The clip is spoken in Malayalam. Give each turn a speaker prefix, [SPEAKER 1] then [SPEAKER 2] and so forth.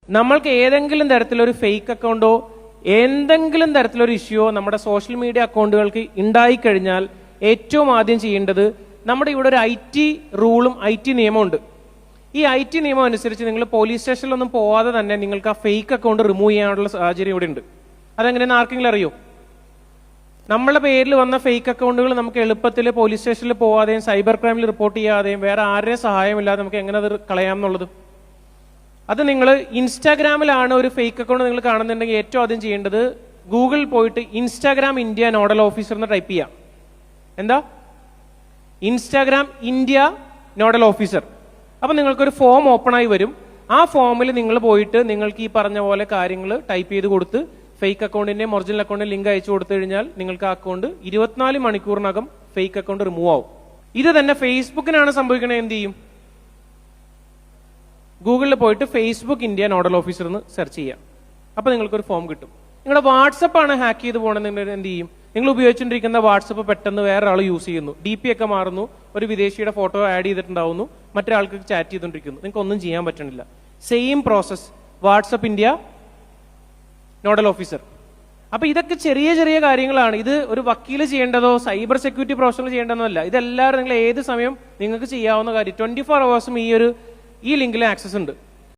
[SPEAKER 1] നമ്മൾക്ക് ഏതെങ്കിലും തരത്തിലൊരു ഫേക്ക് അക്കൗണ്ടോ എന്തെങ്കിലും തരത്തിലൊരു ഇഷ്യൂയോ നമ്മുടെ സോഷ്യൽ മീഡിയ അക്കൗണ്ടുകൾക്ക് ഉണ്ടായിക്കഴിഞ്ഞാൽ ഏറ്റവും ആദ്യം ചെയ്യേണ്ടത്, നമ്മുടെ ഇവിടെ ഒരു IT റൂളും IT നിയമവും ഉണ്ട്. ഈ IT നിയമം അനുസരിച്ച് നിങ്ങൾ പോലീസ് സ്റ്റേഷനിലൊന്നും പോവാതെ തന്നെ നിങ്ങൾക്ക് ആ ഫേക്ക് അക്കൗണ്ട് റിമൂവ് ചെയ്യാനുള്ള സാഹചര്യം ഇവിടെ ഉണ്ട്. അതെങ്ങനെയെന്ന് ആർക്കെങ്കിലും അറിയോ? നമ്മുടെ പേരിൽ വന്ന ഫേക്ക് അക്കൗണ്ടുകൾ നമുക്ക് എളുപ്പത്തിൽ പോലീസ് സ്റ്റേഷനിൽ പോവാതെയും സൈബർ ക്രൈമിൽ റിപ്പോർട്ട് ചെയ്യാതെയും വേറെ ആരുടെയും സഹായമില്ലാതെ നമുക്ക് എങ്ങനെ അത് കളയാം എന്നുള്ളത്. അത് നിങ്ങൾ ഇൻസ്റ്റാഗ്രാമിലാണ് ഒരു ഫേക്ക് അക്കൗണ്ട് നിങ്ങൾ കാണുന്നുണ്ടെങ്കിൽ ഏറ്റവും ആദ്യം ചെയ്യേണ്ടത് ഗൂഗിളിൽ പോയിട്ട് ഇൻസ്റ്റാഗ്രാം ഇന്ത്യ നോഡൽ ഓഫീസർ എന്ന് ടൈപ്പ് ചെയ്യാം. എന്താ? Instagram India nodal officer. അപ്പൊ നിങ്ങൾക്കൊരു ഫോം ഓപ്പൺ ആയി വരും. ആ ഫോമിൽ നിങ്ങൾ പോയിട്ട് നിങ്ങൾക്ക് ഈ പറഞ്ഞ പോലെ കാര്യങ്ങൾ ടൈപ്പ് ചെയ്ത് കൊടുത്ത് ഫേക്ക് അക്കൗണ്ടിന്റെ ഒറിജിനൽ അക്കൗണ്ടിന്റെ ലിങ്ക് അയച്ചു കൊടുത്തു കഴിഞ്ഞാൽ നിങ്ങൾക്ക് ആ അക്കൗണ്ട് 24 മണിക്കൂറിനകം ഫേക്ക് അക്കൗണ്ട് റിമൂവ് ആവും. ഇത് തന്നെ ഫേസ്ബുക്കിനാണ് സംഭവിക്കണത്. എന്ത് ചെയ്യും? ഗൂഗിളിൽ പോയിട്ട് ഫേസ്ബുക്ക് ഇന്ത്യ നോഡൽ ഓഫീസർ എന്ന് സെർച്ച് ചെയ്യാം. അപ്പൊ നിങ്ങൾക്കൊരു ഫോം കിട്ടും. നിങ്ങളുടെ വാട്സപ്പ് ആണ് ഹാക്ക് ചെയ്ത് പോകണമെന്ന് എന്ത് ചെയ്യും? നിങ്ങൾ ഉപയോഗിച്ചുകൊണ്ടിരിക്കുന്ന വാട്സപ്പ് പെട്ടെന്ന് വേറെ ആൾ യൂസ് ചെയ്യുന്നു, DP ഒക്കെ മാറുന്നു, ഒരു വിദേശിയുടെ ഫോട്ടോ ആഡ് ചെയ്തിട്ടുണ്ടാവുന്നു, മറ്റൊരാൾക്ക് ചാറ്റ് ചെയ്തുകൊണ്ടിരിക്കുന്നു, നിങ്ങൾക്ക് ഒന്നും ചെയ്യാൻ പറ്റണില്ല. Same process WhatsApp India nodal officer. അപ്പൊ ഇതൊക്കെ ചെറിയ ചെറിയ കാര്യങ്ങളാണ്. ഇത് ഒരു വക്കീല് ചെയ്യേണ്ടതോ സൈബർ സെക്യൂരിറ്റി പ്രൊഫഷണൽ ചെയ്യേണ്ടതല്ല. ഇതെല്ലാവരും നിങ്ങൾ ഏത് സമയം നിങ്ങൾക്ക് ചെയ്യാവുന്ന കാര്യം. 24 hours ഈ ലിങ്കിൽ ആക്സസ് ഉണ്ട്.